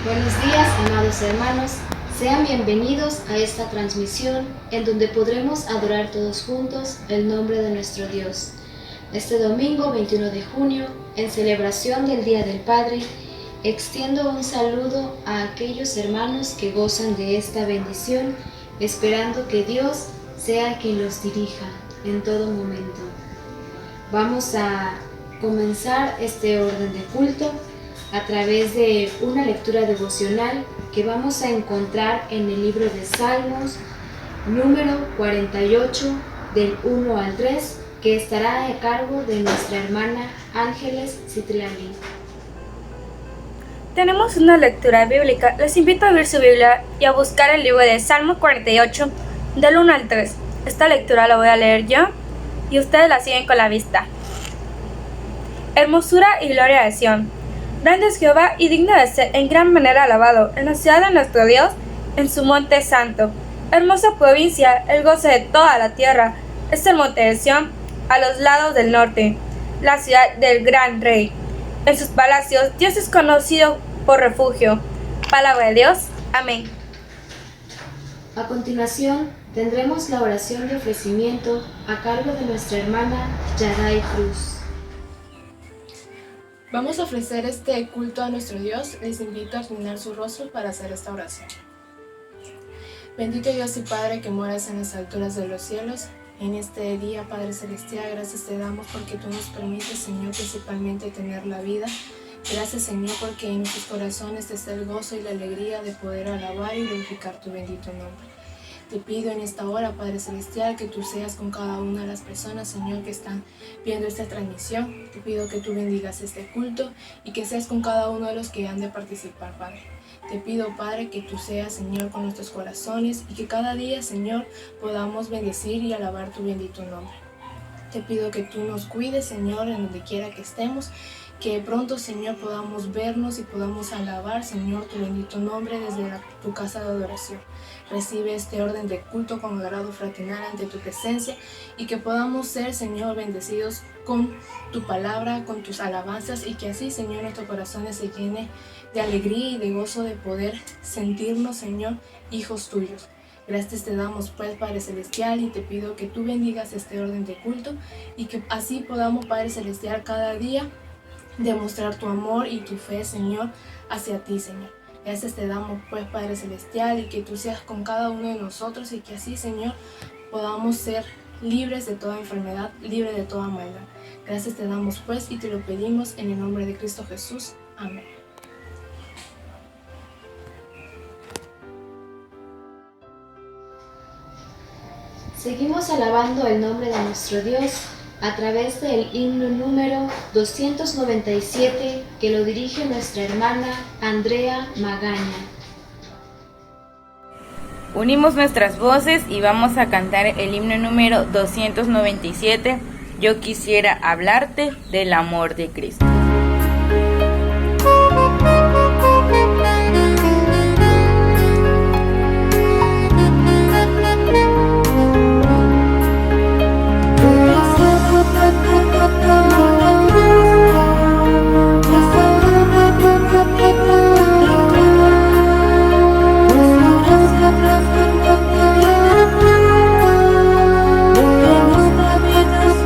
Buenos días, amados hermanos. Sean bienvenidos a esta transmisión en donde podremos adorar todos juntos el nombre de nuestro Dios. Este domingo 21 de junio, en celebración del Día del Padre, extiendo un saludo a aquellos hermanos que gozan de esta bendición, esperando que Dios sea quien los dirija en todo momento. Vamos a comenzar este orden de culto a través de una lectura devocional que vamos a encontrar en el libro de Salmos, número 48, del 1 al 3, que estará a cargo de nuestra hermana Ángeles Citlali. Tenemos una lectura bíblica. Les invito a abrir su Biblia y a buscar el libro de Salmos 48, del 1 al 3. Esta lectura la voy a leer yo y ustedes la siguen con la vista. Hermosura y gloria de Sión. Grande es Jehová y digno de ser en gran manera alabado en la ciudad de nuestro Dios, en su monte santo. Hermosa provincia, el goce de toda la tierra, es el monte de Sión, a los lados del norte, la ciudad del gran rey. En sus palacios Dios es conocido por refugio. Palabra de Dios. Amén. A continuación, tendremos la oración de ofrecimiento a cargo de nuestra hermana Yaday Cruz. Vamos a ofrecer este culto a nuestro Dios. Les invito a inclinar su rostro para hacer esta oración. Bendito Dios y Padre que moras en las alturas de los cielos, en este día, Padre Celestial, gracias te damos porque tú nos permites, Señor, principalmente tener la vida. Gracias, Señor, porque en nuestros corazones está el gozo y la alegría de poder alabar y glorificar tu bendito nombre. Te pido en esta hora, Padre Celestial, que tú seas con cada una de las personas, Señor, que están viendo esta transmisión. Te pido que tú bendigas este culto y que seas con cada uno de los que han de participar, Padre. Te pido, Padre, que tú seas, Señor, con nuestros corazones y que cada día, Señor, podamos bendecir y alabar tu bendito nombre. Te pido que tú nos cuides, Señor, en donde quiera que estemos, que pronto, Señor, podamos vernos y podamos alabar, Señor, tu bendito nombre desde tu casa de adoración. Recibe este orden de culto con agrado fraternal ante tu presencia y que podamos ser, Señor, bendecidos con tu palabra, con tus alabanzas y que así, Señor, nuestros corazones se llene de alegría y de gozo de poder sentirnos, Señor, hijos tuyos. Gracias te damos, pues, Padre Celestial, y te pido que tú bendigas este orden de culto y que así podamos, Padre Celestial, cada día demostrar tu amor y tu fe, Señor, hacia ti, Señor. Gracias te damos, pues, Padre Celestial, y que tú seas con cada uno de nosotros y que así, Señor, podamos ser libres de toda enfermedad, libres de toda maldad. Gracias te damos, pues, y te lo pedimos en el nombre de Cristo Jesús. Amén. Seguimos alabando el nombre de nuestro Dios a través del himno número 297 que lo dirige nuestra hermana Andrea Magaña. Unimos nuestras voces y vamos a cantar el himno número 297. Yo quisiera hablarte del amor de Cristo. Nuestra vida es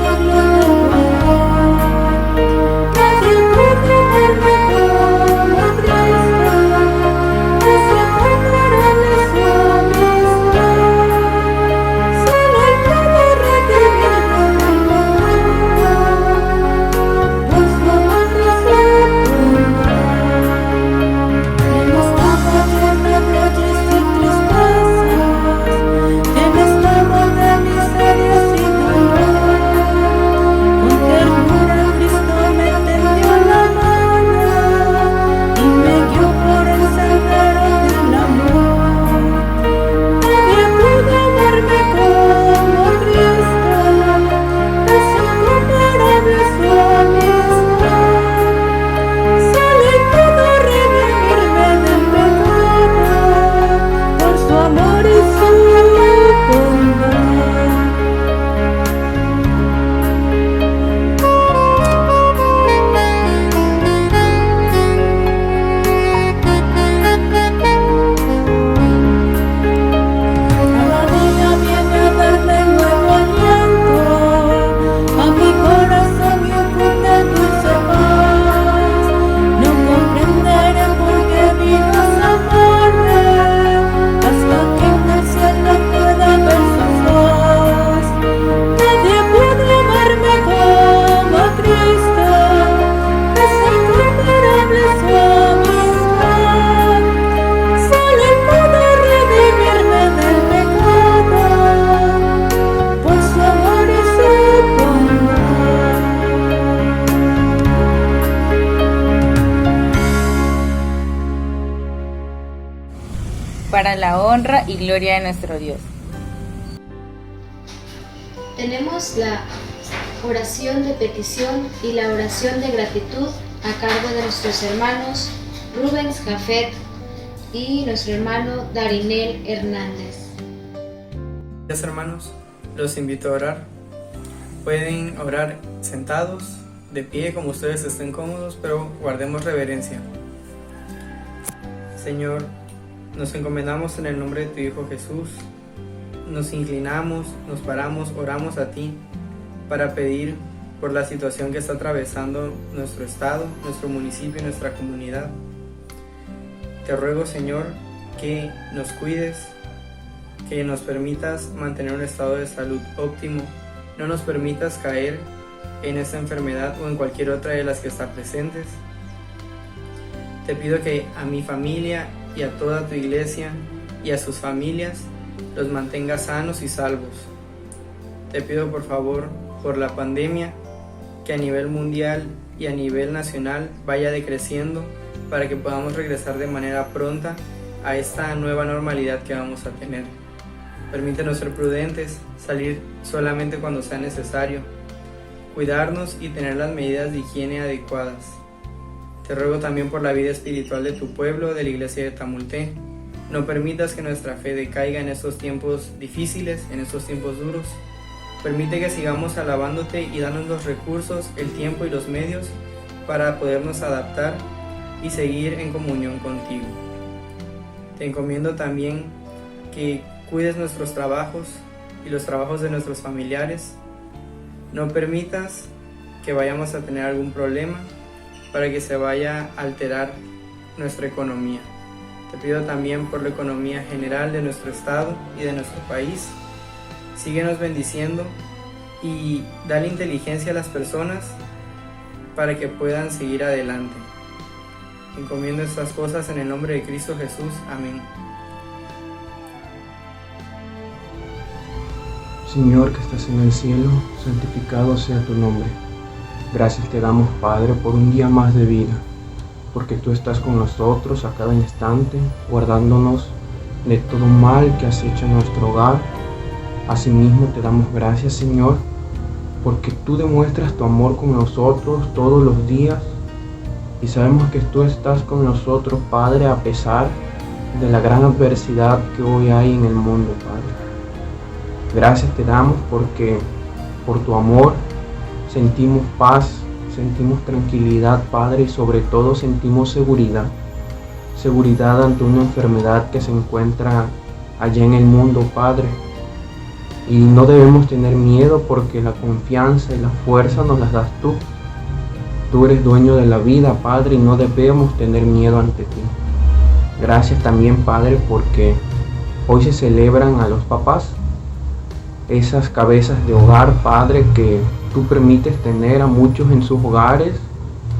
para la honra y gloria de nuestro Dios. Tenemos la oración de petición y la oración de gratitud a cargo de nuestros hermanos Rubens Jafet y nuestro hermano Darinel Hernández. Gracias, hermanos, los invito a orar. Pueden orar sentados, de pie, como ustedes estén cómodos, pero guardemos reverencia. Señor, nos encomendamos en el nombre de tu Hijo Jesús. Nos inclinamos, nos paramos, oramos a ti para pedir por la situación que está atravesando nuestro estado, nuestro municipio y nuestra comunidad. Te ruego, Señor, que nos cuides, que nos permitas mantener un estado de salud óptimo, no nos permitas caer en esta enfermedad o en cualquier otra de las que está presentes. Te pido que a mi familia y a toda tu iglesia y a sus familias los mantengas sanos y salvos. Te pido por favor por la pandemia que a nivel mundial y a nivel nacional vaya decreciendo para que podamos regresar de manera pronta a esta nueva normalidad que vamos a tener. Permítenos ser prudentes, salir solamente cuando sea necesario, cuidarnos y tener las medidas de higiene adecuadas. Te ruego también por la vida espiritual de tu pueblo, de la iglesia de Tamulté. No permitas que nuestra fe decaiga en estos tiempos difíciles, en estos tiempos duros. Permite que sigamos alabándote y danos los recursos, el tiempo y los medios para podernos adaptar y seguir en comunión contigo. Te encomiendo también que cuides nuestros trabajos y los trabajos de nuestros familiares. No permitas que vayamos a tener algún problema para que se vaya a alterar nuestra economía. Te pido también por la economía general de nuestro estado y de nuestro país. Síguenos bendiciendo y dale inteligencia a las personas para que puedan seguir adelante. Encomiendo estas cosas en el nombre de Cristo Jesús. Amén. Señor que estás en el cielo, santificado sea tu nombre. Gracias te damos, Padre, por un día más de vida, porque tú estás con nosotros a cada instante, guardándonos de todo mal que acecha nuestro hogar. Asimismo te damos gracias, Señor, porque tú demuestras tu amor con nosotros todos los días y sabemos que tú estás con nosotros, Padre, a pesar de la gran adversidad que hoy hay en el mundo, Padre. Gracias te damos porque por tu amor sentimos paz, sentimos tranquilidad, Padre, y sobre todo sentimos seguridad. Seguridad ante una enfermedad que se encuentra allá en el mundo, Padre. Y no debemos tener miedo porque la confianza y la fuerza nos las das tú. Tú eres dueño de la vida, Padre, y no debemos tener miedo ante ti. Gracias también, Padre, porque hoy se celebran a los papás, esas cabezas de hogar, Padre, que tú permites tener a muchos en sus hogares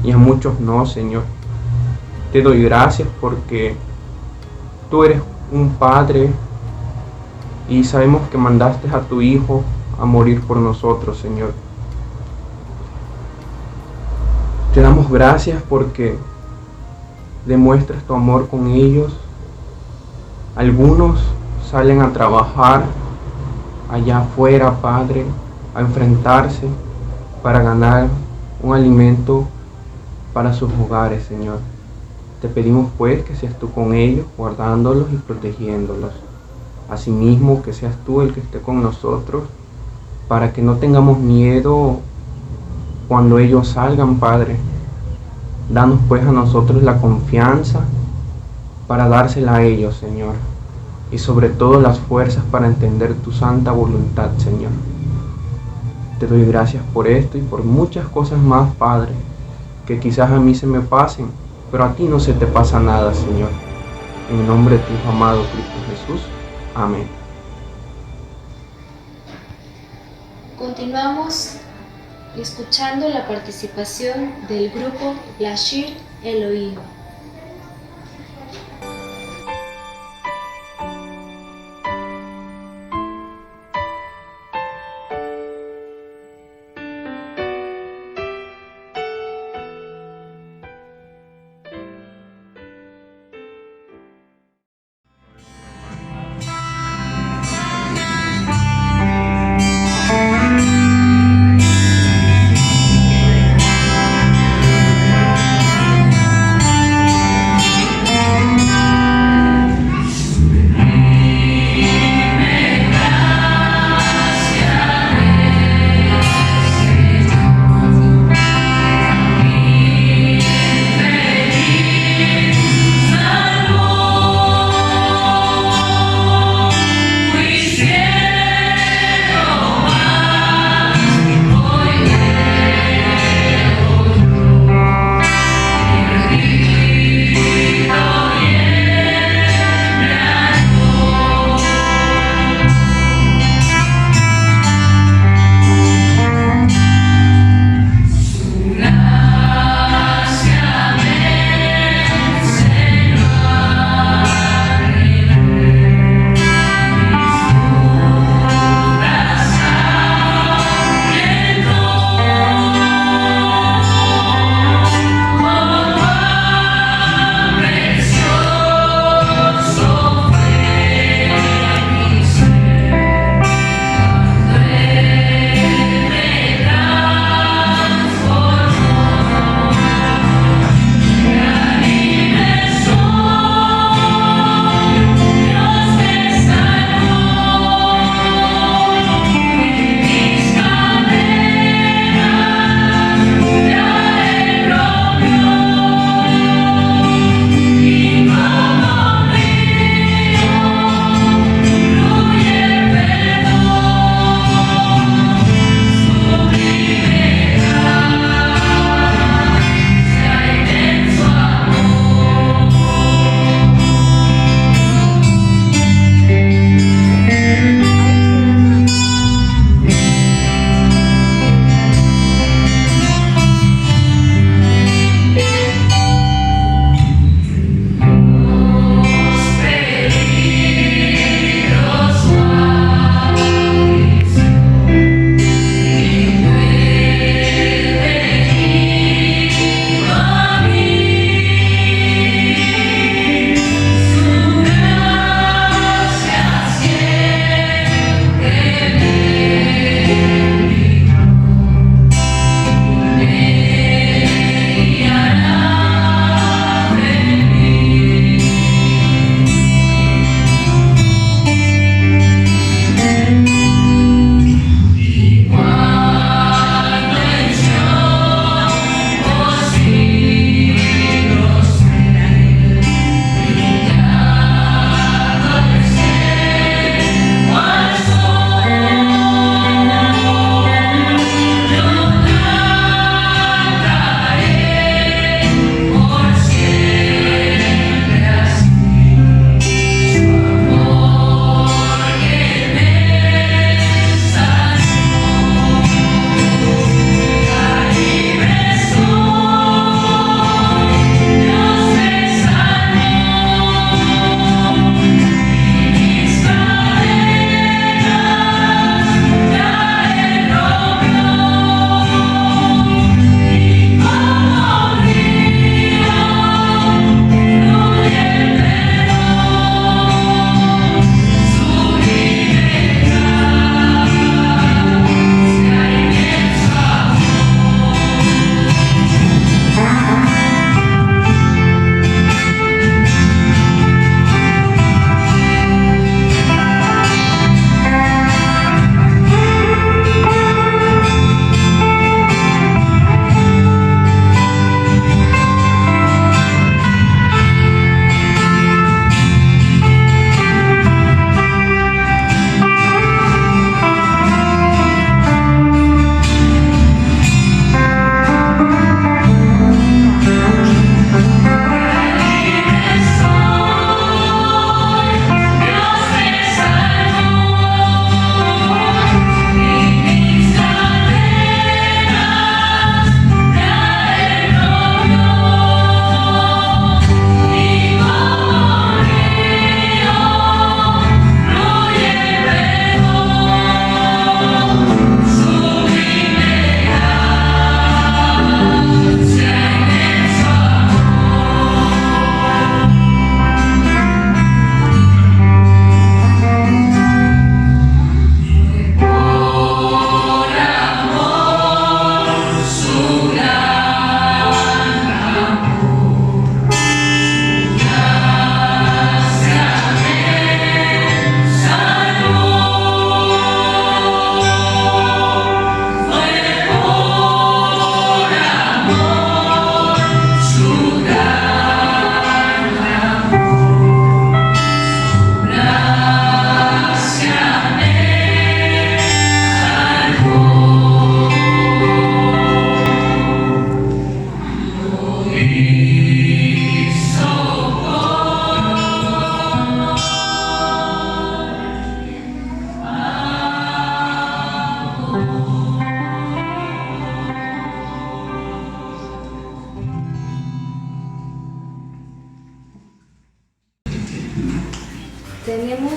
y a muchos no, Señor. Te doy gracias porque tú eres un Padre y sabemos que mandaste a tu Hijo a morir por nosotros, Señor. Te damos gracias porque demuestras tu amor con ellos. Algunos salen a trabajar allá afuera, Padre, a enfrentarse para ganar un alimento para sus hogares, Señor. Te pedimos pues que seas tú con ellos, guardándolos y protegiéndolos. Asimismo, que seas tú el que esté con nosotros, para que no tengamos miedo cuando ellos salgan, Padre. Danos pues a nosotros la confianza para dársela a ellos, Señor. Y sobre todo las fuerzas para entender tu santa voluntad, Señor. Te doy gracias por esto y por muchas cosas más, Padre, que quizás a mí se me pasen, pero a ti no se te pasa nada, Señor. En el nombre de tu Hijo amado Cristo Jesús. Amén. Continuamos escuchando la participación del grupo Lashir Elohim.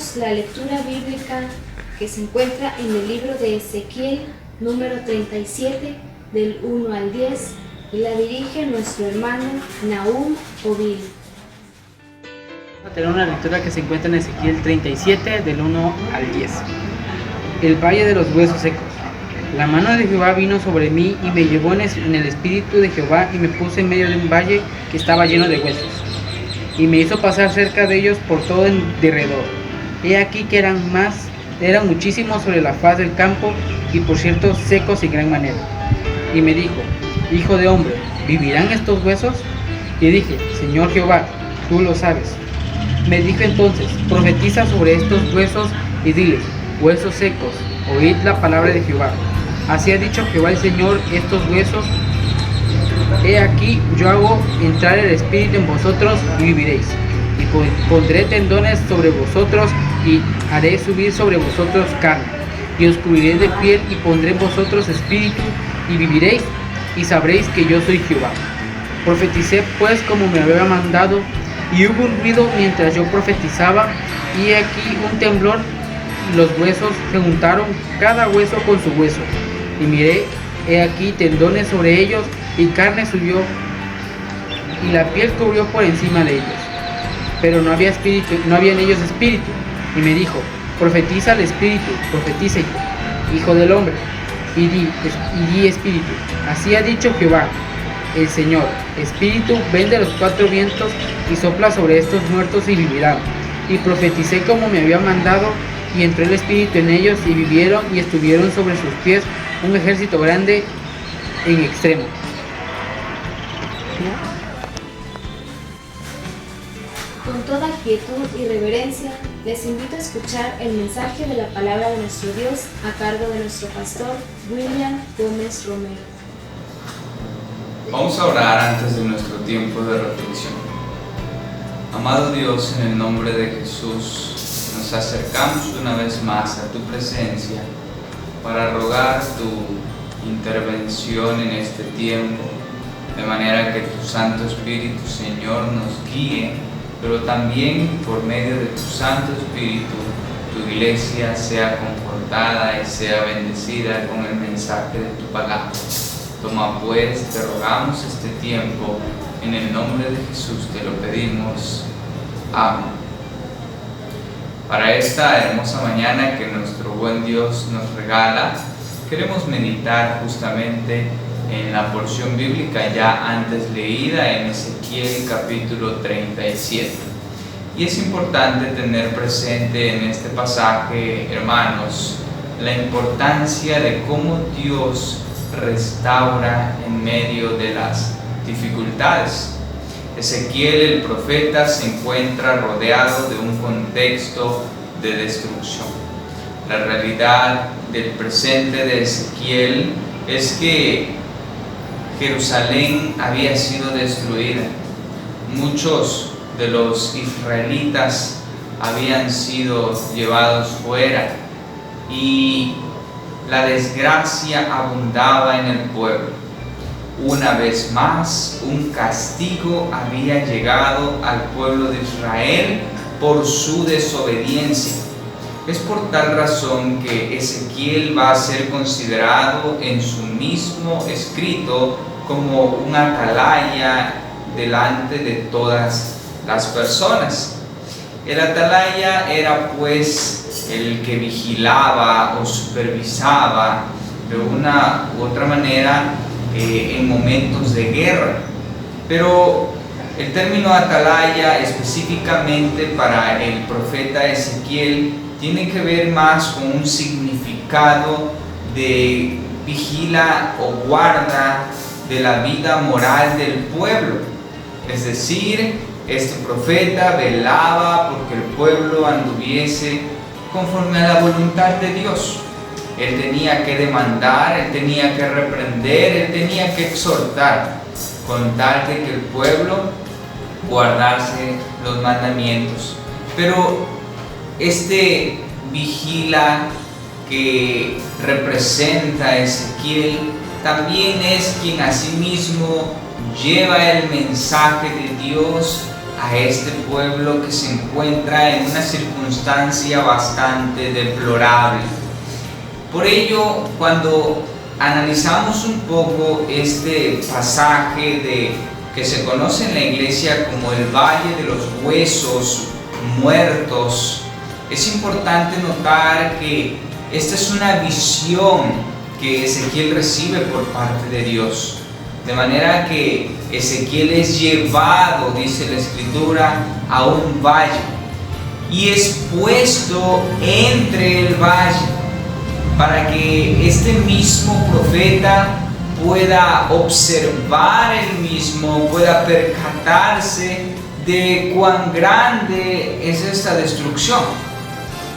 leamos la lectura bíblica que se encuentra en el libro de Ezequiel, número 37, del 1 al 10, y la dirige nuestro hermano Nahum Ovil. Vamos a tener una lectura que se encuentra en Ezequiel 37, del 1 al 10. El valle de los huesos secos. La mano de Jehová vino sobre mí y me llevó en el espíritu de Jehová y me puso en medio de un valle que estaba lleno de huesos. Y me hizo pasar cerca de ellos por todo el derredor. He aquí que eran muchísimos sobre la faz del campo y por cierto secos en gran manera. Y me dijo: Hijo de hombre, ¿vivirán estos huesos? Y dije: Señor Jehová, tú lo sabes. Me dijo entonces: profetiza sobre estos huesos y diles: huesos secos, oíd la palabra de Jehová. Así ha dicho Jehová el Señor: estos huesos, he aquí yo hago entrar el espíritu en vosotros y viviréis. Y pondré tendones sobre vosotros y haré subir sobre vosotros carne. Y os cubriré de piel y pondré en vosotros espíritu y viviréis y sabréis que yo soy Jehová. Profeticé pues como me había mandado, y hubo un ruido mientras yo profetizaba, y he aquí un temblor, y los huesos se juntaron, cada hueso con su hueso. Y miré, he aquí tendones sobre ellos, y carne subió, y la piel cubrió por encima de ellos. Pero no había en ellos espíritu. Y me dijo: profetiza al espíritu, profetiza, hijo del hombre, y di espíritu. Así ha dicho Jehová el Señor: espíritu, ven de los cuatro vientos y sopla sobre estos muertos y vivirán. Y profeticé como me había mandado, y entró el espíritu en ellos y vivieron, y estuvieron sobre sus pies un ejército grande en extremo. Con toda quietud y reverencia, les invito a escuchar el mensaje de la palabra de nuestro Dios a cargo de nuestro pastor William Gómez Romero. Vamos a orar antes de nuestro tiempo de reflexión. Amado Dios, en el nombre de Jesús, nos acercamos una vez más a tu presencia para rogar tu intervención en este tiempo, de manera que tu Santo Espíritu, Señor, nos guíe, pero también por medio de tu Santo Espíritu, tu iglesia sea confortada y sea bendecida con el mensaje de tu palabra. Toma pues, te rogamos este tiempo, en el nombre de Jesús te lo pedimos. Amén. Para esta hermosa mañana que nuestro buen Dios nos regala, queremos meditar justamente en la porción bíblica ya antes leída en Ezequiel capítulo 37. Y es importante tener presente en este pasaje, hermanos, la importancia de cómo Dios restaura en medio de las dificultades. Ezequiel, el profeta, se encuentra rodeado de un contexto de destrucción. La realidad del presente de Ezequiel es que Jerusalén había sido destruida. Muchos de los israelitas habían sido llevados fuera y la desgracia abundaba en el pueblo. Una vez más, un castigo había llegado al pueblo de Israel por su desobediencia. Es por tal razón que Ezequiel va a ser considerado en su mismo escrito como un atalaya delante de todas las personas. El atalaya era pues el que vigilaba o supervisaba de una u otra manera en momentos de guerra. Pero el término atalaya específicamente para el profeta Ezequiel tiene que ver más con un significado de vigila o guarda de la vida moral del pueblo. Es decir, este profeta velaba porque el pueblo anduviese conforme a la voluntad de Dios. Él tenía que demandar, él tenía que reprender, él tenía que exhortar, con tal de que el pueblo guardase los mandamientos. Pero este vigila que representa a Ezequiel también es quien asimismo lleva el mensaje de Dios a este pueblo que se encuentra en una circunstancia bastante deplorable. Por ello, cuando analizamos un poco este pasaje que se conoce en la iglesia como el Valle de los Huesos Muertos, es importante notar que esta es una visión que Ezequiel recibe por parte de Dios. De manera que Ezequiel es llevado, dice la Escritura, a un valle y es puesto entre el valle para que este mismo profeta pueda observar el mismo, pueda percatarse de cuán grande es esta destrucción.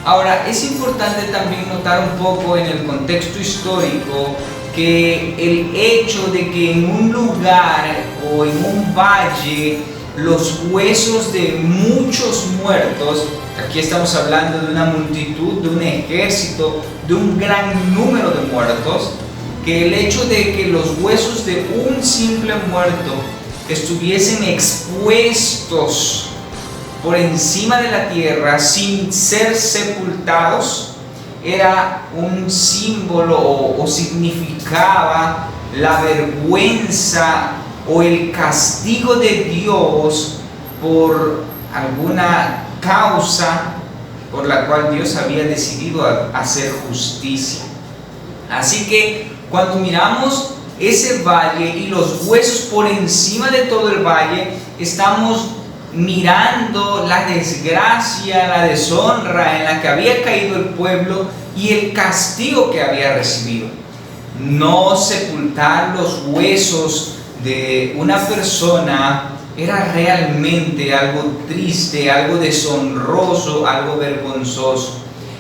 Ahora, es importante también notar un poco en el contexto histórico que el hecho de que en un lugar o en un valle los huesos de muchos muertos, aquí estamos hablando de una multitud, de un ejército, de un gran número de muertos, que el hecho de que los huesos de un simple muerto estuviesen expuestos por encima de la tierra sin ser sepultados, era un símbolo o significaba la vergüenza o el castigo de Dios por alguna causa por la cual Dios había decidido hacer justicia. Así que cuando miramos ese valle y los huesos por encima de todo el valle, estamos mirando la desgracia, la deshonra en la que había caído el pueblo y el castigo que había recibido. No sepultar los huesos de una persona era realmente algo triste, algo deshonroso, algo vergonzoso.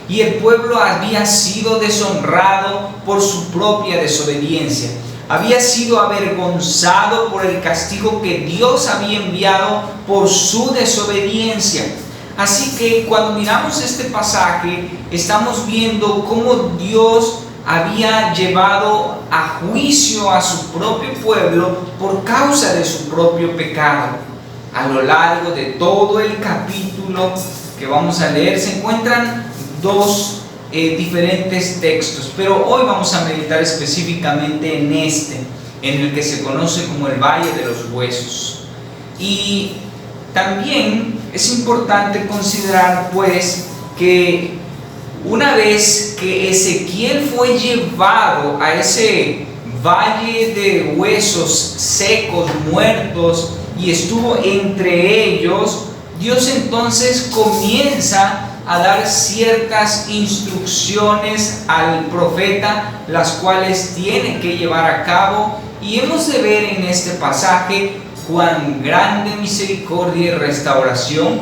Y el pueblo había sido deshonrado por su propia desobediencia. Había sido avergonzado por el castigo que Dios había enviado por su desobediencia. Así que cuando miramos este pasaje, estamos viendo cómo Dios había llevado a juicio a su propio pueblo por causa de su propio pecado. A lo largo de todo el capítulo que vamos a leer se encuentran dos diferentes textos, pero hoy vamos a meditar específicamente en en el que se conoce como el Valle de los Huesos. Y también es importante considerar pues que una vez que Ezequiel fue llevado a ese valle de huesos secos, muertos, y estuvo entre ellos, Dios entonces comienza a dar ciertas instrucciones al profeta, las cuales tiene que llevar a cabo, y hemos de ver en este pasaje cuán grande misericordia y restauración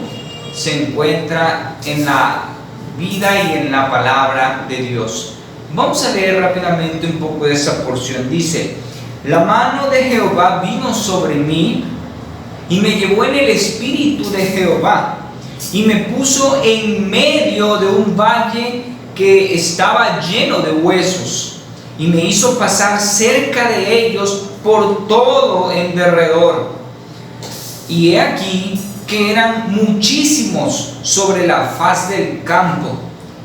se encuentra en la vida y en la palabra de Dios. Vamos a leer rápidamente un poco de esa porción. Dice: la mano de Jehová vino sobre mí y me llevó en el espíritu de Jehová y me puso en medio de un valle que estaba lleno de huesos y me hizo pasar cerca de ellos por todo en derredor. Y he aquí que eran muchísimos sobre la faz del campo,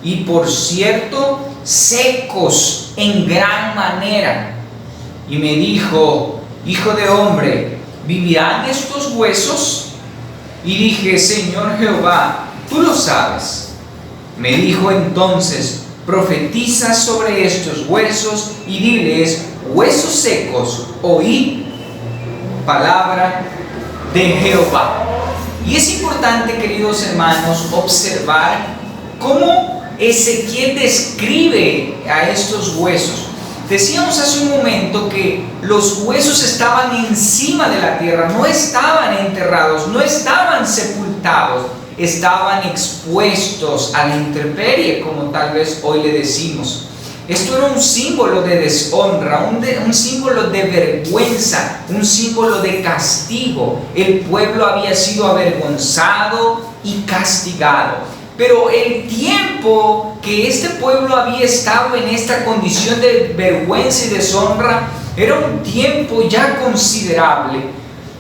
y por cierto secos en gran manera. Y me dijo: hijo de hombre, ¿vivirán estos huesos? Y dije: Señor Jehová, tú lo sabes. Me dijo entonces: profetiza sobre estos huesos y diles: huesos secos, oíd palabra de Jehová. Y es importante, queridos hermanos, observar cómo Ezequiel describe a estos huesos. Decíamos hace un momento que los huesos estaban encima de la tierra, no estaban enterrados, no estaban sepultados, estaban expuestos a la intemperie, como tal vez hoy le decimos. Esto era un símbolo de deshonra, un símbolo de vergüenza, un símbolo de castigo. El pueblo había sido avergonzado y castigado. Pero el tiempo que este pueblo había estado en esta condición de vergüenza y deshonra era un tiempo ya considerable.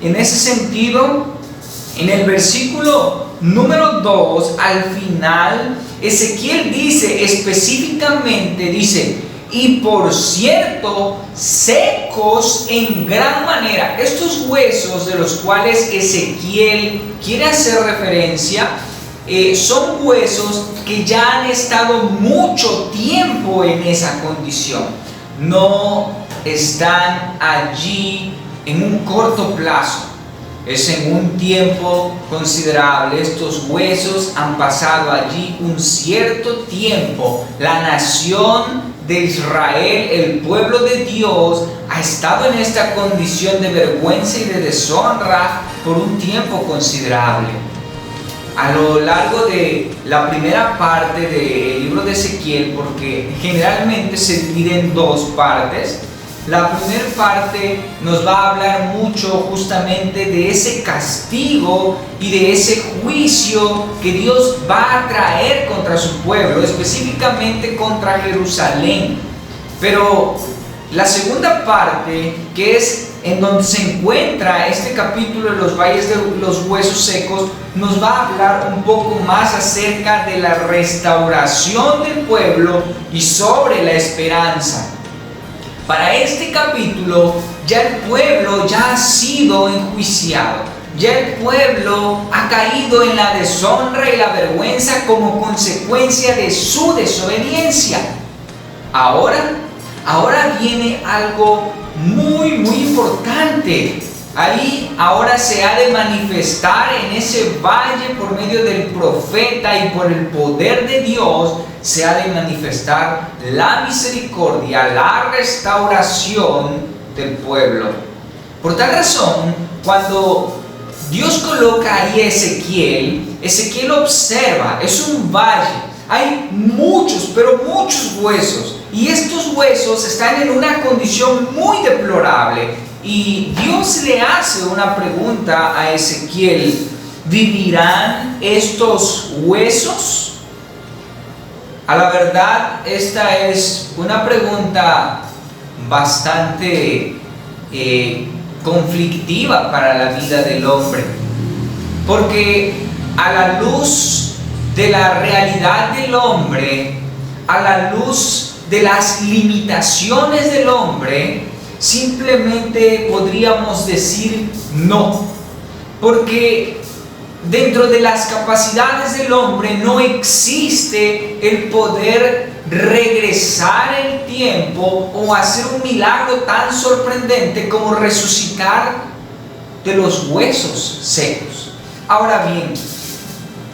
En ese sentido, En el versículo número 2, al final, Ezequiel dice específicamente, dice, y por cierto, secos en gran manera. Estos huesos de los cuales Ezequiel quiere hacer referencia, son huesos que ya han estado mucho tiempo en esa condición. No están allí en un corto plazo, es en un tiempo considerable. Estos huesos han pasado allí un cierto tiempo. La nación de Israel, el pueblo de Dios, ha estado en esta condición de vergüenza y de deshonra por un tiempo considerable. A lo largo de la primera parte del libro de Ezequiel, porque generalmente se divide en dos partes, la primera parte nos va a hablar mucho justamente de ese castigo y de ese juicio que Dios va a traer contra su pueblo, específicamente contra Jerusalén. Pero la segunda parte, que es en donde se encuentra este capítulo de los valles de los huesos secos, nos va a hablar un poco más acerca de la restauración del pueblo y sobre la esperanza. Para este capítulo, ya el pueblo ya ha sido enjuiciado, ya el pueblo ha caído en la deshonra y la vergüenza como consecuencia de su desobediencia. Ahora viene algo muy importante. Ahí ahora se ha de manifestar en ese valle por medio del profeta y por el poder de Dios, se ha de manifestar la misericordia, la restauración del pueblo. Por tal razón, cuando Dios coloca ahí a Ezequiel observa, es un valle, hay muchos, pero muchos huesos, y estos huesos están en una condición muy deplorable. Y Dios le hace una pregunta a Ezequiel: ¿vivirán estos huesos? A la verdad, esta es una pregunta bastante conflictiva para la vida del hombre, porque a la luz de la realidad del hombre, a la luz de las limitaciones del hombre, simplemente podríamos decir no, porque dentro de las capacidades del hombre no existe el poder regresar el tiempo o hacer un milagro tan sorprendente como resucitar de los huesos secos. Ahora bien,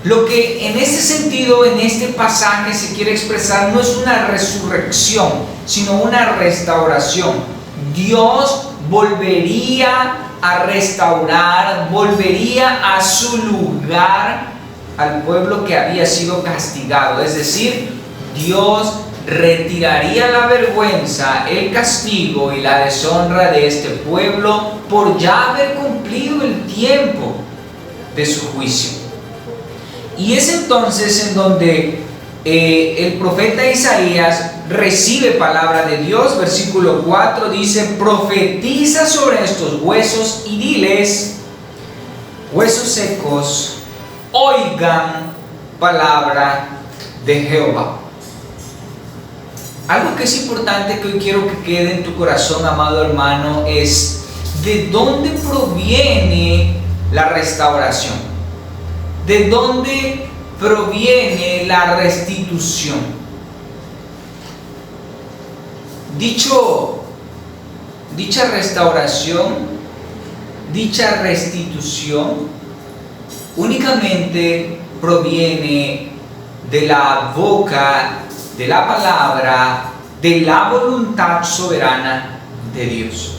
lo que en este sentido, en este pasaje se quiere expresar no es una resurrección, sino una restauración. Dios volvería a restaurar, volvería a su lugar al pueblo que había sido castigado. Es decir, Dios retiraría la vergüenza, el castigo y la deshonra de este pueblo por ya haber cumplido el tiempo de su juicio. Y es entonces en donde el profeta Isaías recibe palabra de Dios. Versículo 4 dice: profetiza sobre estos huesos y diles: huesos secos, oigan palabra de Jehová. Algo que es importante que hoy quiero que quede en tu corazón, amado hermano, es de dónde proviene la restauración, de dónde proviene la restitución. Dicha restauración, dicha restitución únicamente proviene de la boca, de la palabra, de la voluntad soberana de Dios.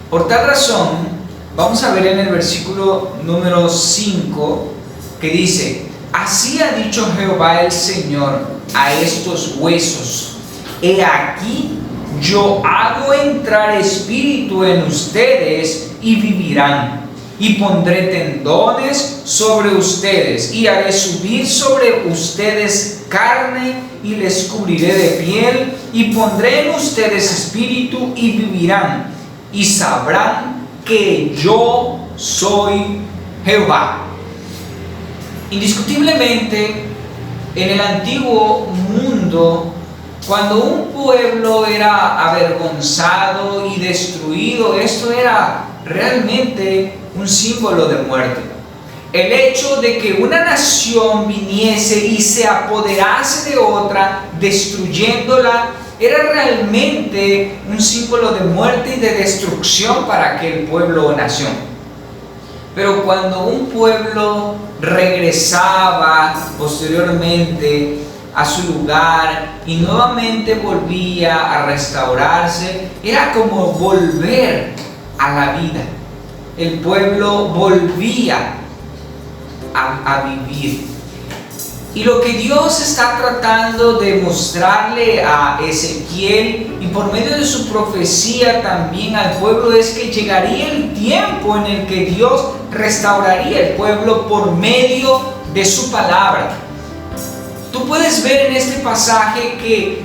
Por tal razón, vamos a ver en el versículo número 5 que dice: así ha dicho Jehová el Señor a estos huesos: he aquí, yo hago entrar espíritu en ustedes y vivirán, y pondré tendones sobre ustedes, y haré subir sobre ustedes carne, y les cubriré de piel, y pondré en ustedes espíritu, y vivirán, y sabrán que yo soy Jehová. Indiscutiblemente, en el antiguo mundo, cuando un pueblo era avergonzado y destruido, esto era realmente un símbolo de muerte. El hecho de que una nación viniese y se apoderase de otra, destruyéndola, era realmente un símbolo de muerte y de destrucción para aquel pueblo o nación. Pero cuando un pueblo regresaba posteriormente a su lugar y nuevamente volvía a restaurarse, era como volver a la vida. El pueblo volvía a vivir. Y lo que Dios está tratando de mostrarle a Ezequiel y por medio de su profecía también al pueblo es que llegaría el tiempo en el que Dios restauraría el pueblo por medio de su palabra. Tú puedes ver en este pasaje que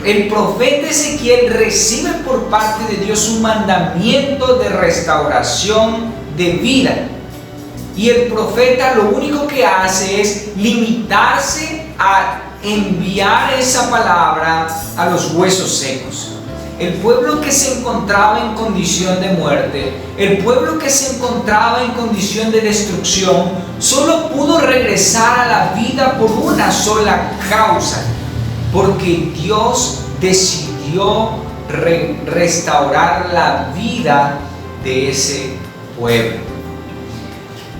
el profeta Ezequiel recibe por parte de Dios un mandamiento de restauración de vida. Y el profeta lo único que hace es limitarse a enviar esa palabra a los huesos secos. El pueblo que se encontraba en condición de muerte, el pueblo que se encontraba en condición de destrucción, solo pudo regresar a la vida por una sola causa, porque Dios decidió restaurar la vida de ese pueblo.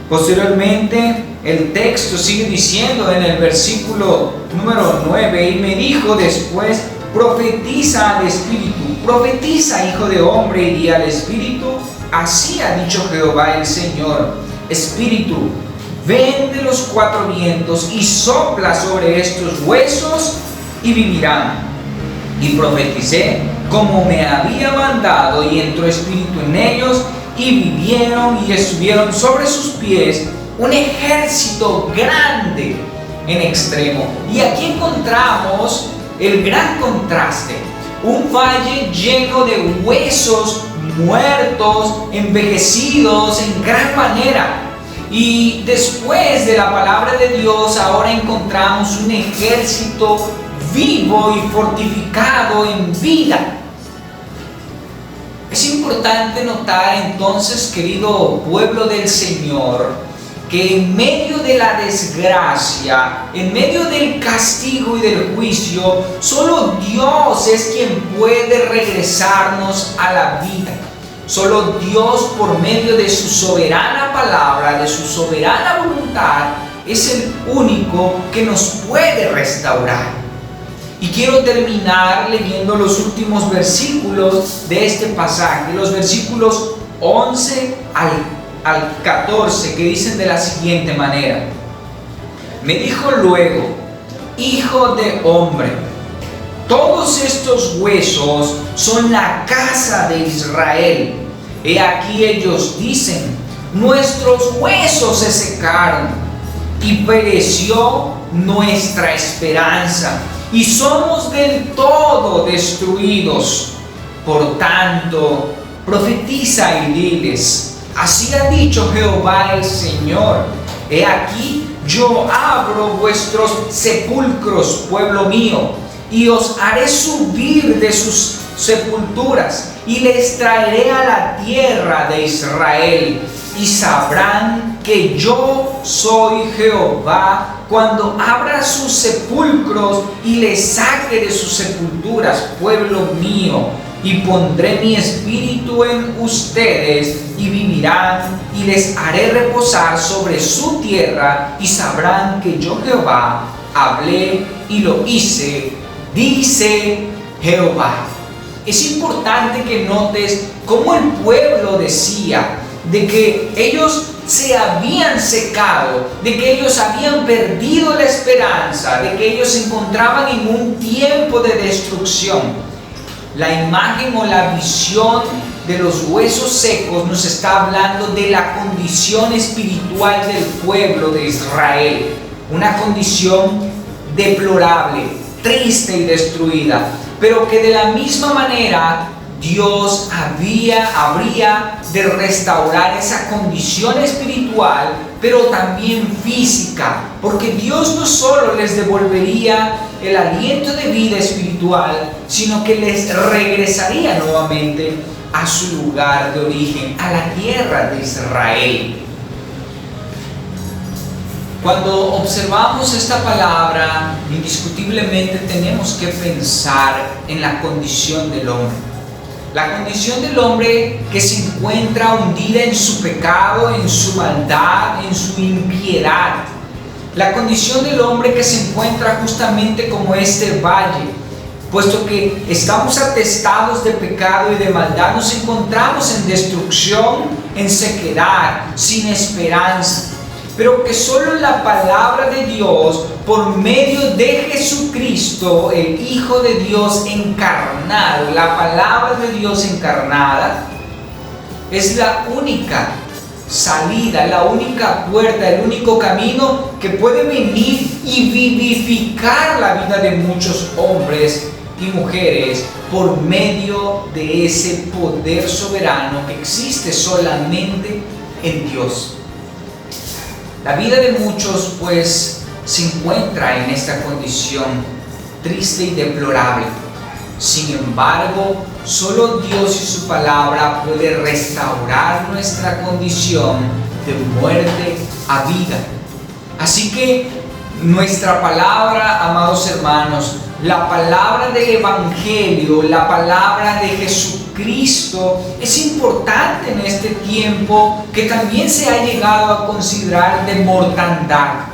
Posteriormente, el texto sigue diciendo en el versículo número 9, y me dijo después, profetiza al Espíritu, profetiza, hijo de hombre, y di al Espíritu, así ha dicho Jehová el Señor, Espíritu, ven de los cuatro vientos y sopla sobre estos huesos y vivirán. Y profeticé como me había mandado, y entró Espíritu en ellos, y vivieron y estuvieron sobre sus pies un ejército grande en extremo. Y aquí encontramos el gran contraste, un valle lleno de huesos muertos, envejecidos en gran manera. Y después de la palabra de Dios, ahora encontramos un ejército vivo y fortificado en vida. Es importante notar entonces, querido pueblo del Señor, que en medio de la desgracia, en medio del castigo y del juicio, solo Dios es quien puede regresarnos a la vida. Solo Dios, por medio de su soberana palabra, de su soberana voluntad, es el único que nos puede restaurar. Y quiero terminar leyendo los últimos versículos de este pasaje, los versículos 11 al 14, que dicen de la siguiente manera. Me dijo luego, hijo de hombre, todos estos huesos son la casa de Israel. He aquí ellos dicen, nuestros huesos se secaron y pereció nuestra esperanza, y somos del todo destruidos. Por tanto, profetiza y diles, así ha dicho Jehová el Señor, he aquí yo abro vuestros sepulcros, pueblo mío, y os haré subir de sus sepulturas, y les traeré a la tierra de Israel, y sabrán que yo soy Jehová cuando abra sus sepulcros y les saque de sus sepulturas, pueblo mío, y pondré mi espíritu en ustedes y vivirán, y les haré reposar sobre su tierra, y sabrán que yo Jehová hablé y lo hice, dice Jehová. Es importante que notes cómo el pueblo decía de que ellos se habían secado, de que ellos habían perdido la esperanza, de que ellos se encontraban en un tiempo de destrucción. La imagen o la visión de los huesos secos nos está hablando de la condición espiritual del pueblo de Israel, una condición deplorable, triste y destruida, pero que de la misma manera Dios habría de restaurar esa condición espiritual, pero también física, porque Dios no solo les devolvería el aliento de vida espiritual, sino que les regresaría nuevamente a su lugar de origen, a la tierra de Israel. Cuando observamos esta palabra, indiscutiblemente tenemos que pensar en la condición del hombre. La condición del hombre que se encuentra hundida en su pecado, en su maldad, en su impiedad. La condición del hombre que se encuentra justamente como este valle, puesto que estamos atestados de pecado y de maldad, nos encontramos en destrucción, en sequedad, sin esperanza. Pero que solo la palabra de Dios, por medio de Jesucristo, el Hijo de Dios encarnado, la palabra de Dios encarnada, es la única salida, la única puerta, el único camino que puede venir y vivificar la vida de muchos hombres y mujeres por medio de ese poder soberano que existe solamente en Dios. La vida de muchos, pues, se encuentra en esta condición triste y deplorable. Sin embargo, solo Dios y su palabra puede restaurar nuestra condición de muerte a vida. Así que nuestra palabra, amados hermanos, la palabra del Evangelio, la palabra de Jesucristo, es importante en este tiempo que también se ha llegado a considerar de mortandad.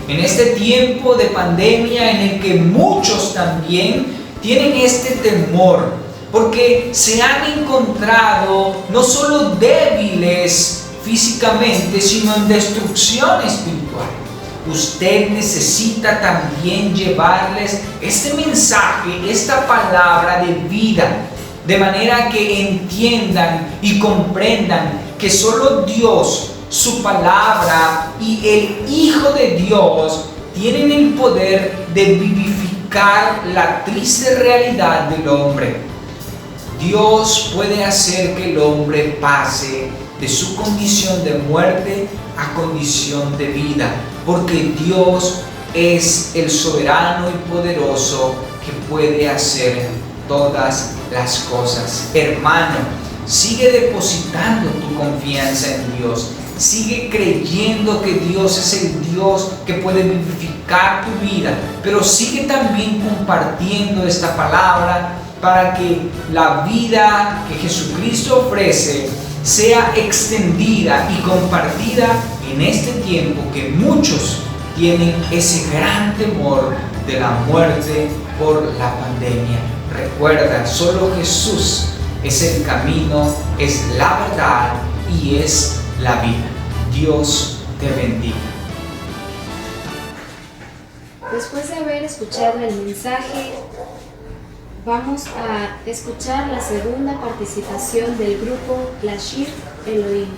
En este tiempo de pandemia en el que muchos también tienen este temor, porque se han encontrado no solo débiles físicamente, sino en destrucción espiritual. Usted necesita también llevarles este mensaje, esta palabra de vida, de manera que entiendan y comprendan que solo Dios, su palabra y el Hijo de Dios tienen el poder de vivificar la triste realidad del hombre. Dios puede hacer que el hombre pase de su condición de muerte a condición de vida, porque Dios es el soberano y poderoso que puede hacer todas las cosas. Hermano, sigue depositando tu confianza en Dios. Sigue creyendo que Dios es el Dios que puede vivificar tu vida, pero sigue también compartiendo esta palabra para que la vida que Jesucristo ofrece sea extendida y compartida en este tiempo que muchos tienen ese gran temor de la muerte por la pandemia. Recuerda, solo Jesús es el camino, es la verdad y es la vida. Dios te bendiga. Después de haber escuchado el mensaje, vamos a escuchar la segunda participación del grupo Lashir Elohim.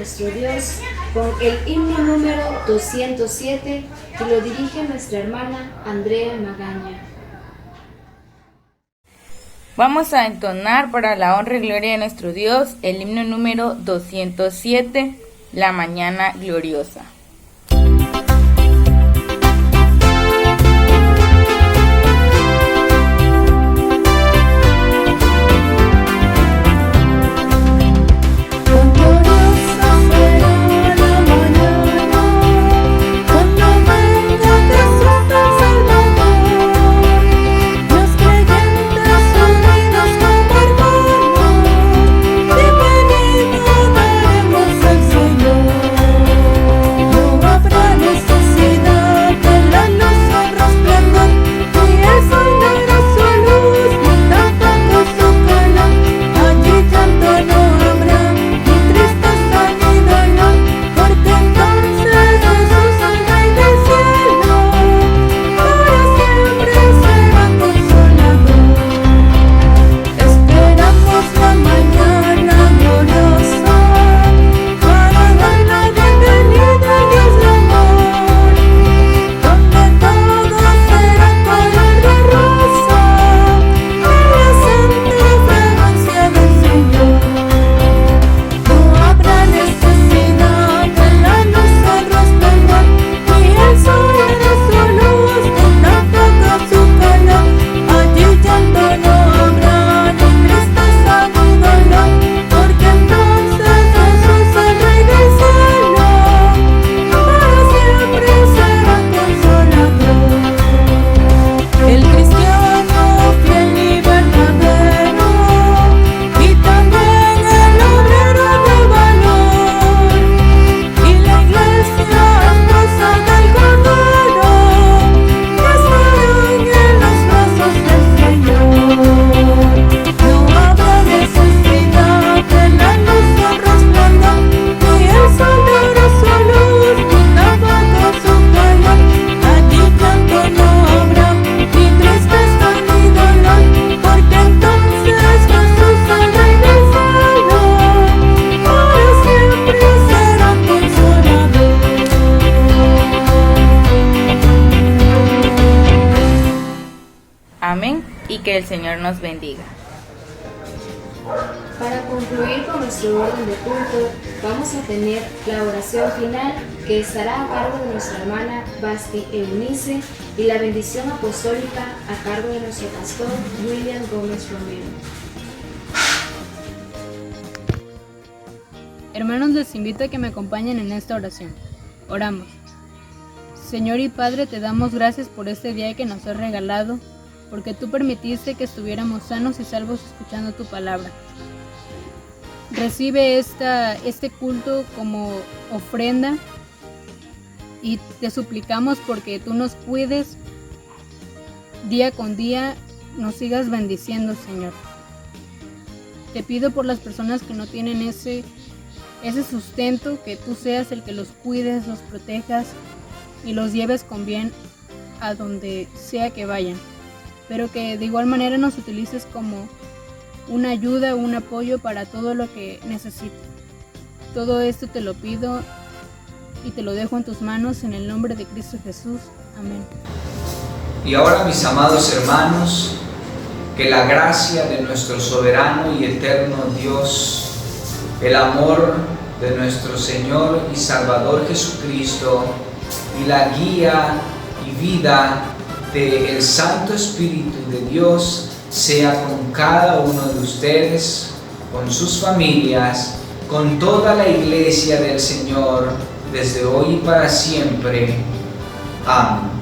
nuestro Dios con el himno número 207 que lo dirige nuestra hermana Andrea Magaña. Vamos a entonar para la honra y gloria de nuestro Dios el himno número 207, La Mañana Gloriosa. Amén, y que el Señor nos bendiga. Para concluir con nuestro orden de culto, vamos a tener la oración final que estará a cargo de nuestra hermana Basti Eunice y la bendición apostólica a cargo de nuestro pastor William Gómez Romero. Hermanos, les invito a que me acompañen en esta oración. Oramos. Señor y Padre, te damos gracias por este día que nos has regalado, porque tú permitiste que estuviéramos sanos y salvos escuchando tu palabra. Recibe este culto como ofrenda y te suplicamos porque tú nos cuides día con día, nos sigas bendiciendo, Señor. Te pido por las personas que no tienen ese sustento, que tú seas el que los cuides, los protejas y los lleves con bien a donde sea que vayan, pero que de igual manera nos utilices como una ayuda, un apoyo para todo lo que necesite. Todo esto te lo pido y te lo dejo en tus manos en el nombre de Cristo Jesús. Amén. Y ahora, mis amados hermanos, que la gracia de nuestro soberano y eterno Dios, el amor de nuestro Señor y Salvador Jesucristo y la guía y vida del Santo Espíritu de Dios sea con cada uno de ustedes, con sus familias, con toda la iglesia del Señor, desde hoy y para siempre. Amén.